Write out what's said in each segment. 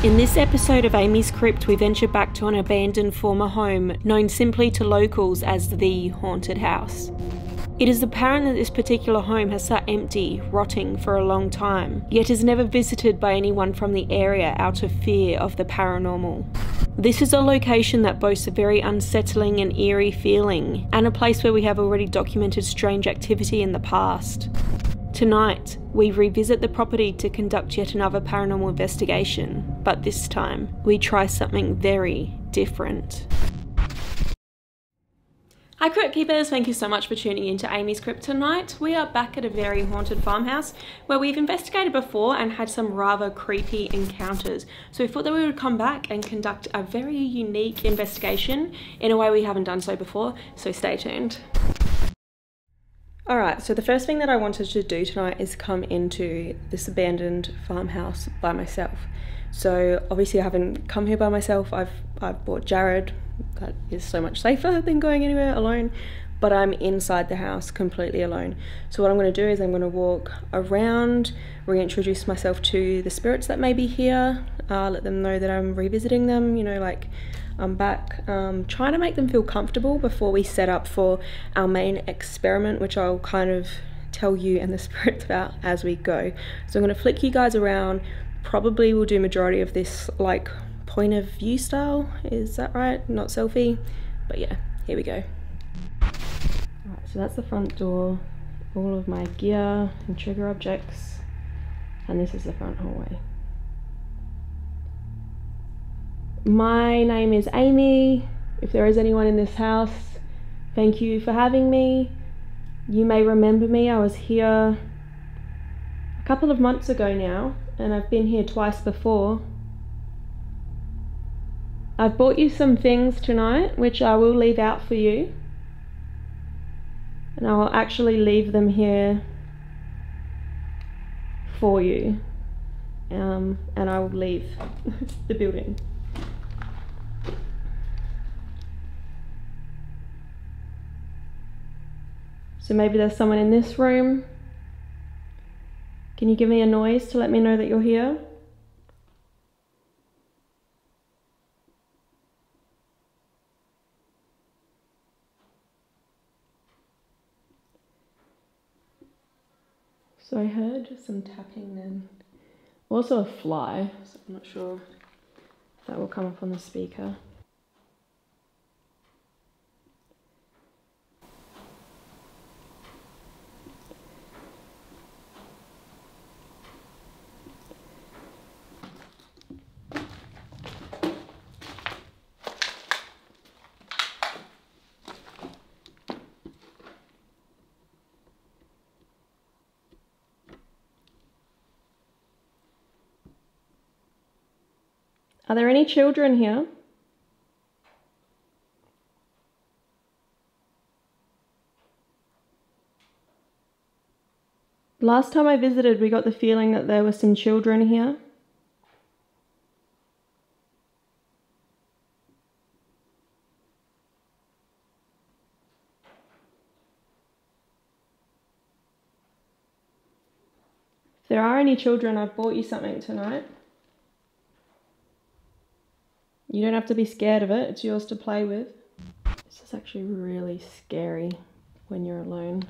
In this episode of Amy's Crypt, we venture back to an abandoned former home known simply to locals as the haunted house. It is apparent that this particular home has sat empty, rotting for a long time, yet is never visited by anyone from the area out of fear of the paranormal. This is a location that boasts a very unsettling and eerie feeling, and a place where we have already documented strange activity in the past. Tonight, we revisit the property to conduct yet another paranormal investigation, but this time, we try something very different. Hi Crypt Keepers, thank you so much for tuning in to Amy's Crypt tonight. We are back at a very haunted farmhouse where we've investigated before and had some rather creepy encounters. So we thought that we would come back and conduct a very unique investigation in a way we haven't done so before, so stay tuned. Alright, so the first thing that I wanted to do tonight is come into this abandoned farmhouse by myself. So obviously I haven't come here by myself, I've brought Jared. That is so much safer than going anywhere alone, but I'm inside the house completely alone. So what I'm going to do is I'm going to walk around, reintroduce myself to the spirits that may be here, let them know that I'm revisiting them, you know, like I'm back, trying to make them feel comfortable before we set up for our main experiment, which I'll kind of tell you and the spirits about as we go. So I'm going to flick you guys around. Probably will do majority of this like point of view style, is that right? Not selfie, but yeah, here we go. Alright, so that's the front door, all of my gear and trigger objects, and this is the front hallway. My name is Amy. If there is anyone in this house, thank you for having me. You may remember me, I was here a couple of months ago now, and I've been here twice before. I've bought you some things tonight, which I will leave out for you. And I will actually leave them here for you. And I will leave the building. So maybe there's someone in this room. Can you give me a noise to let me know that you're here? So I heard some tapping then. Also a fly, so I'm not sure if that will come up on the speaker. Are there any children here? Last time I visited, we got the feeling that there were some children here. If there are any children, I've bought you something tonight. You don't have to be scared of it, it's yours to play with. This is actually really scary when you're alone.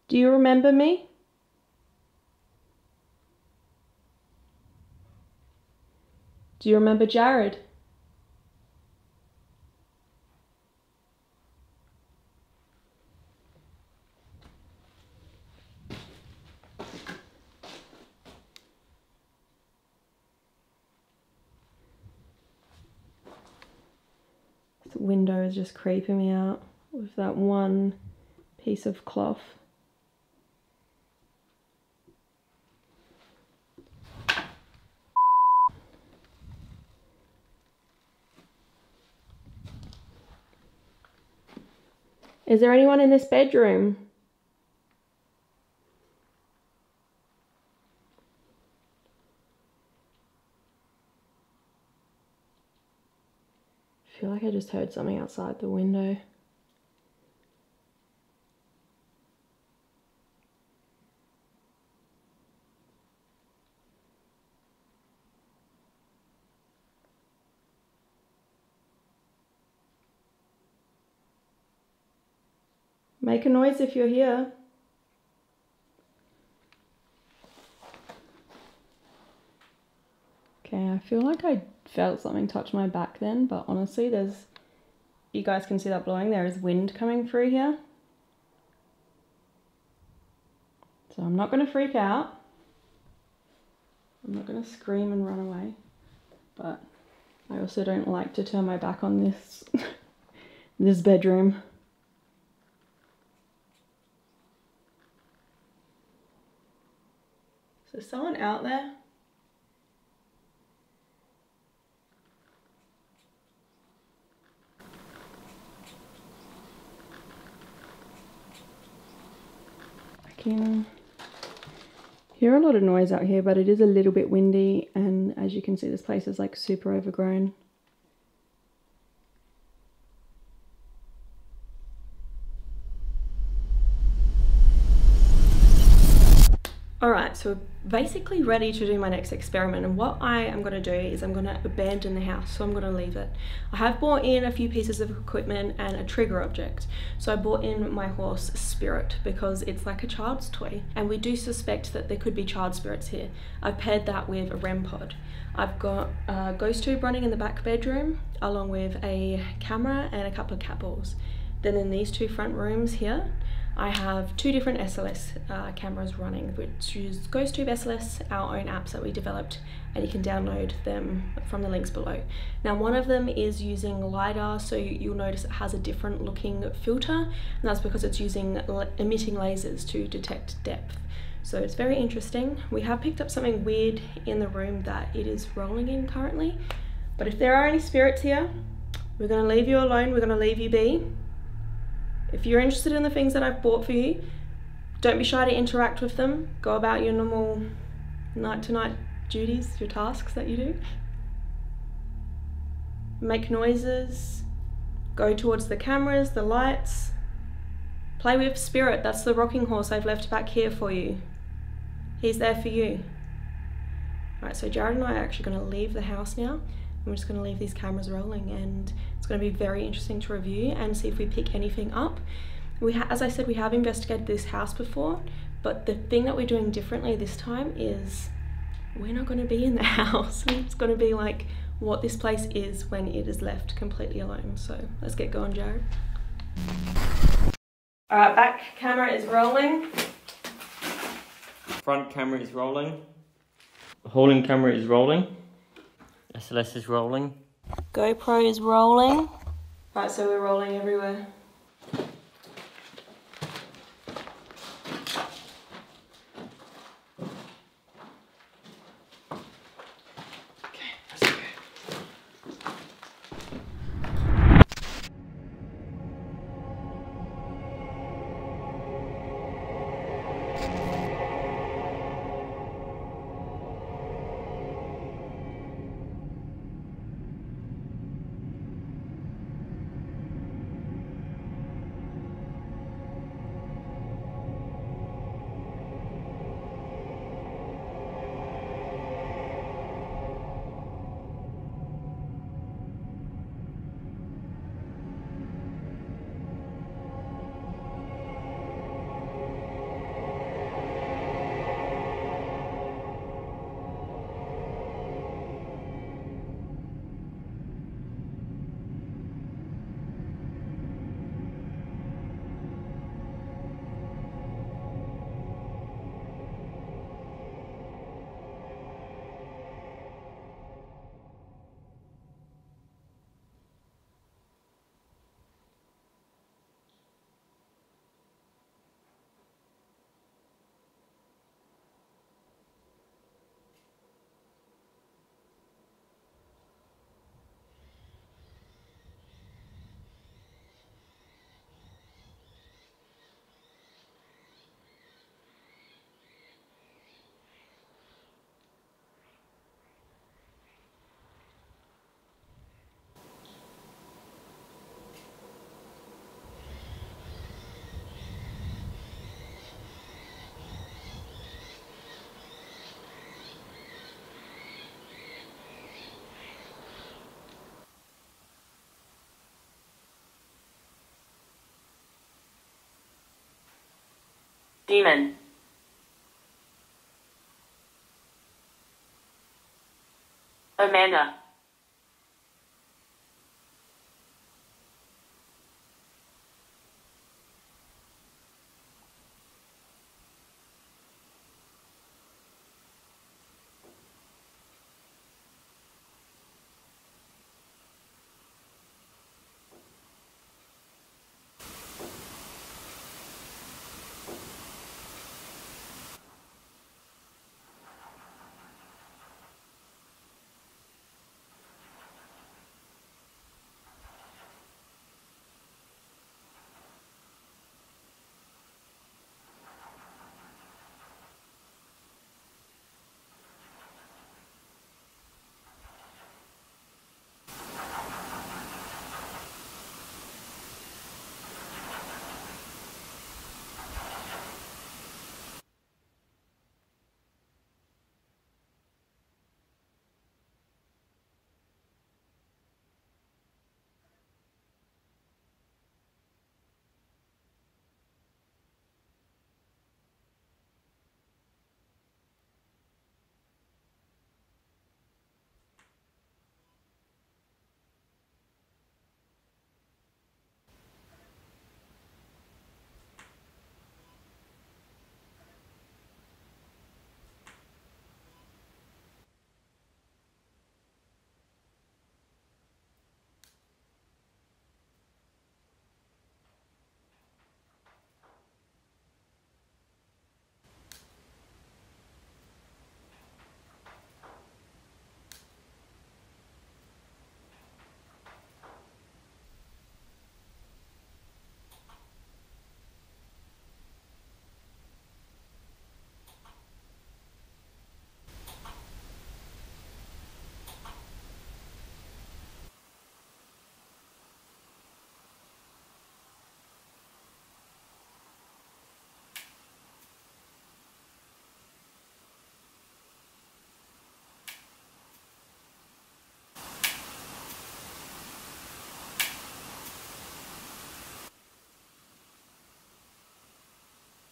Do you remember me? Do you remember Jared? The window is just creeping me out with that one piece of cloth. Is there anyone in this bedroom? I feel like I just heard something outside the window. Make a noise if you're here. Okay, I feel like I felt something touch my back then, but honestly you guys can see that blowing, there is wind coming through here. So I'm not going to freak out. I'm not going to scream and run away, but I also don't like to turn my back on this, this bedroom. So someone out there? I can hear a lot of noise out here, but it is a little bit windy, and as you can see, this place is like super overgrown. Alright, so we're basically ready to do my next experiment, and what I am going to do is I'm going to abandon the house, so I'm going to leave it. I have brought in a few pieces of equipment and a trigger object. So I brought in my horse Spirit because it's like a child's toy, and we do suspect that there could be child spirits here. I've paired that with a REM pod. I've got a ghost tube running in the back bedroom along with a camera and a couple of cat balls. Then in these two front rooms here, I have two different SLS cameras running, which use GhostTube SLS, our own apps that we developed, and you can download them from the links below. Now one of them is using LiDAR, so you'll notice it has a different looking filter, and that's because it's using emitting lasers to detect depth. So it's very interesting. We have picked up something weird in the room that it is rolling in currently, but if there are any spirits here, we're going to leave you alone, we're going to leave you be. If you're interested in the things that I've bought for you, don't be shy to interact with them. Go about your normal night-to-night duties, your tasks that you do. Make noises, go towards the cameras, the lights. Play with Spirit, that's the rocking horse I've left back here for you. He's there for you. Alright, so Jared and I are actually going to leave the house now. I'm just going to leave these cameras rolling, and it's going to be very interesting to review and see if we pick anything up. As I said, we have investigated this house before, but the thing that we're doing differently this time is we're not going to be in the house. It's going to be like what this place is when it is left completely alone. So let's get going, Jared. Alright, back camera is rolling. Front camera is rolling. Holding camera is rolling. SLS is rolling. GoPro is rolling. Right, so we're rolling everywhere. Demon. Amanda.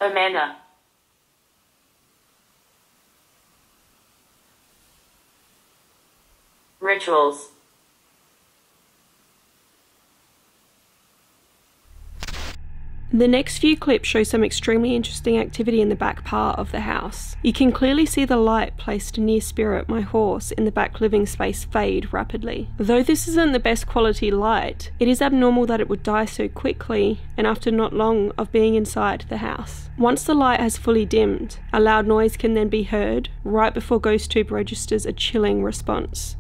Amanda. Rituals. The next few clips show some extremely interesting activity in the back part of the house. You can clearly see the light placed near Spirit, my horse, in the back living space fade rapidly. Though this isn't the best quality light, it is abnormal that it would die so quickly and after not long of being inside the house. Once the light has fully dimmed, a loud noise can then be heard right before GhostTube registers a chilling response.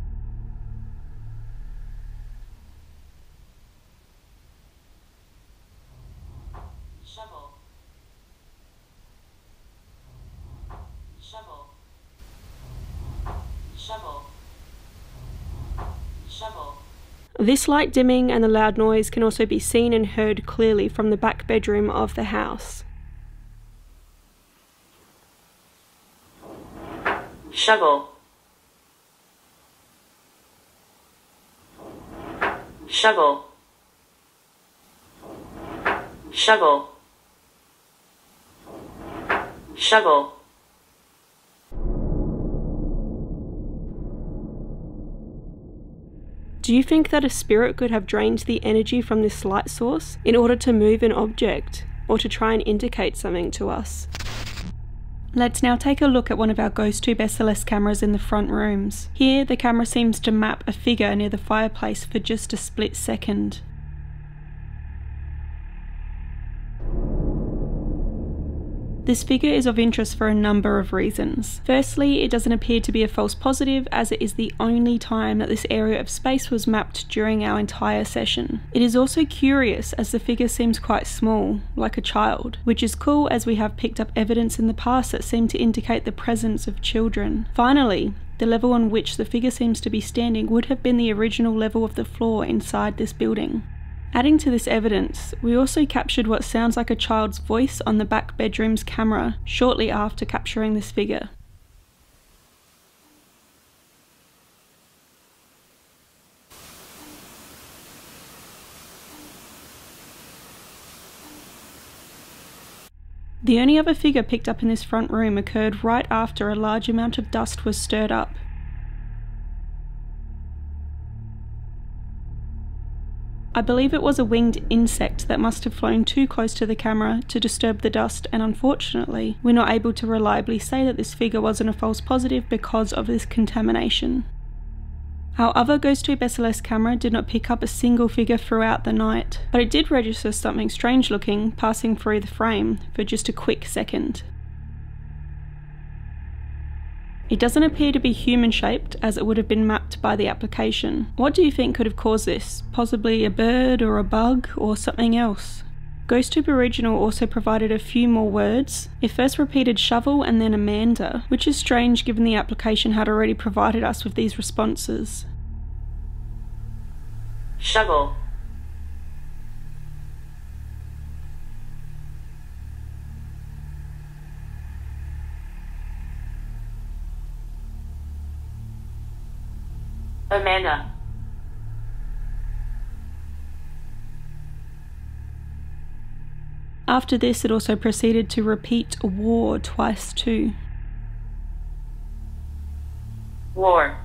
This light dimming and the loud noise can also be seen and heard clearly from the back bedroom of the house. Shovel. Shovel. Shovel. Shovel. Do you think that a spirit could have drained the energy from this light source in order to move an object or to try and indicate something to us? Let's now take a look at one of our GhostTube SLS cameras in the front rooms. Here, the camera seems to map a figure near the fireplace for just a split second. This figure is of interest for a number of reasons. Firstly, it doesn't appear to be a false positive, as it is the only time that this area of space was mapped during our entire session. It is also curious as the figure seems quite small, like a child, which is cool as we have picked up evidence in the past that seem to indicate the presence of children. Finally, the level on which the figure seems to be standing would have been the original level of the floor inside this building. Adding to this evidence, we also captured what sounds like a child's voice on the back bedroom's camera shortly after capturing this figure. The only other figure picked up in this front room occurred right after a large amount of dust was stirred up. I believe it was a winged insect that must have flown too close to the camera to disturb the dust, and unfortunately, we're not able to reliably say that this figure wasn't a false positive because of this contamination. Our other Ghost Tube SLS camera did not pick up a single figure throughout the night, but it did register something strange looking passing through the frame for just a quick second. It doesn't appear to be human shaped as it would have been mapped by the application. What do you think could have caused this? Possibly a bird or a bug or something else? GhostTube Original also provided a few more words. It first repeated shovel and then Amanda, which is strange given the application had already provided us with these responses. Shovel. Amanda. After this, it also proceeded to repeat war twice too. War.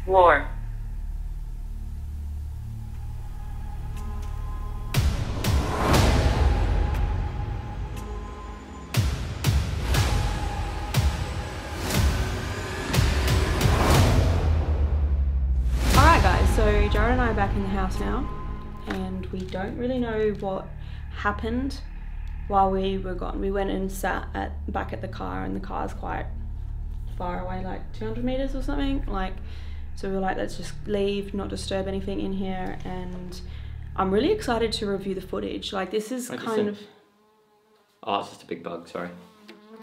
War. So Jared and I are back in the house now, and we don't really know what happened while we were gone. We went and sat back at the car, and the car's quite far away, like 200 meters or something. So we were like, let's just leave, not disturb anything in here. And I'm really excited to review the footage. This is kind of. Oh, it's just a big bug. Sorry.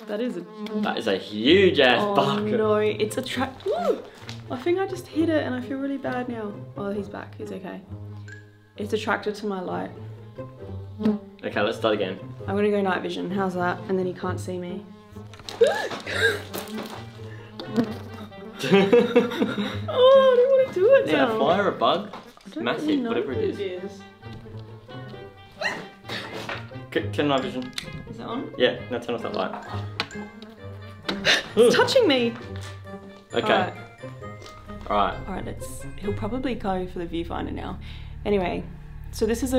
That is a huge ass bug. Oh no, it's a trap. I think I just hit it and I feel really bad now. Oh, he's back, he's okay. It's attracted to my light. Okay, let's start again. I'm gonna go night vision, how's that? And then he can't see me. Oh, I don't want to do it now. Is that a fly or a bug? It's massive, really know whatever it is. Turn night vision. Is it on? Yeah, now turn off that light. It's touching me! Okay. Alright. Alright, he'll probably go for the viewfinder now. Anyway, so this is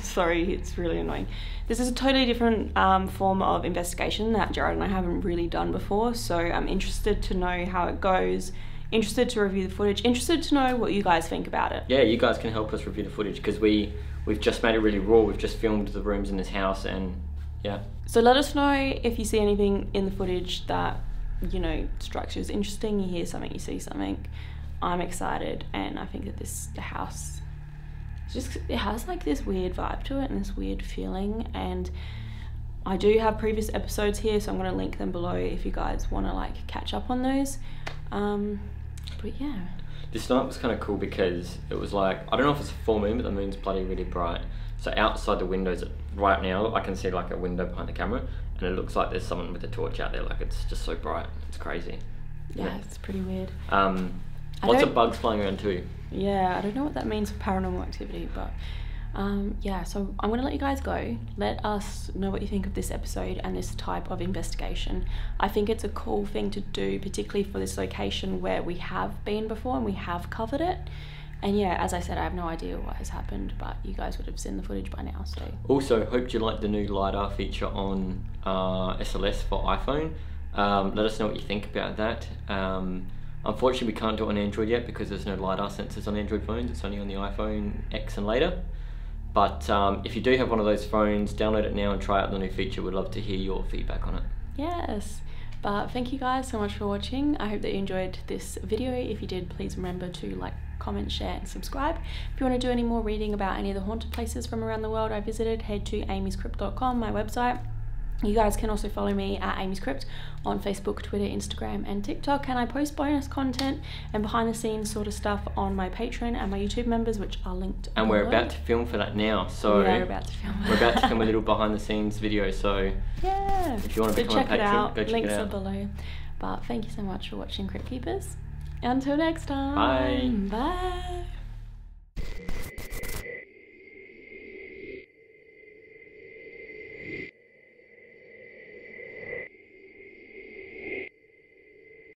sorry, it's really annoying. This is a totally different form of investigation that Jared and I haven't really done before, so I'm interested to know how it goes, interested to review the footage, interested to know what you guys think about it. Yeah, you guys can help us review the footage, because we've just made it really raw. We've just filmed the rooms in this house, and yeah. So let us know if you see anything in the footage that, you know, strikes you as interesting. You hear something, you see something. I'm excited, and I think that the house, it has like this weird vibe to it and this weird feeling. And I do have previous episodes here, so I'm going to link them below if you guys want to catch up on those. But yeah. This night was kind of cool because it was I don't know if it's a full moon, but the moon's bloody really bright. So outside the windows right now, I can see a window behind the camera, and it looks like there's someone with a torch out there. It's just so bright. It's crazy. Yeah, it's pretty weird. Lots of bugs flying around too. Yeah, I don't know what that means for paranormal activity, but yeah, so I'm going to let you guys go. Let us know what you think of this episode and this type of investigation. I think it's a cool thing to do, particularly for this location where we have been before and we have covered it. And yeah, as I said, I have no idea what has happened, but you guys would have seen the footage by now, so. Also, hope you like the new LiDAR feature on SLS for iPhone. Let us know what you think about that. Unfortunately, we can't do it on Android yet because there's no LiDAR sensors on Android phones. It's only on the iPhone X and later. But if you do have one of those phones, download it now and try out the new feature. We'd love to hear your feedback on it. Yes, but thank you guys so much for watching. I hope that you enjoyed this video. If you did, please remember to like, comment, share and subscribe. If you want to do any more reading about any of the haunted places from around the world I visited, head to AmysCrypt.com, my website. You guys can also follow me at AmysCrypt on Facebook, Twitter, Instagram and TikTok, and I post bonus content and behind the scenes sort of stuff on my Patreon and my YouTube members, which are linked and below. We're about to film for that now, so yeah, we're about to film. We're about to film a little behind the scenes video, so yeah, if you want to become a patron, go check it out. Links are below. But thank you so much for watching, Crypt Keepers. Until next time. Bye. Bye.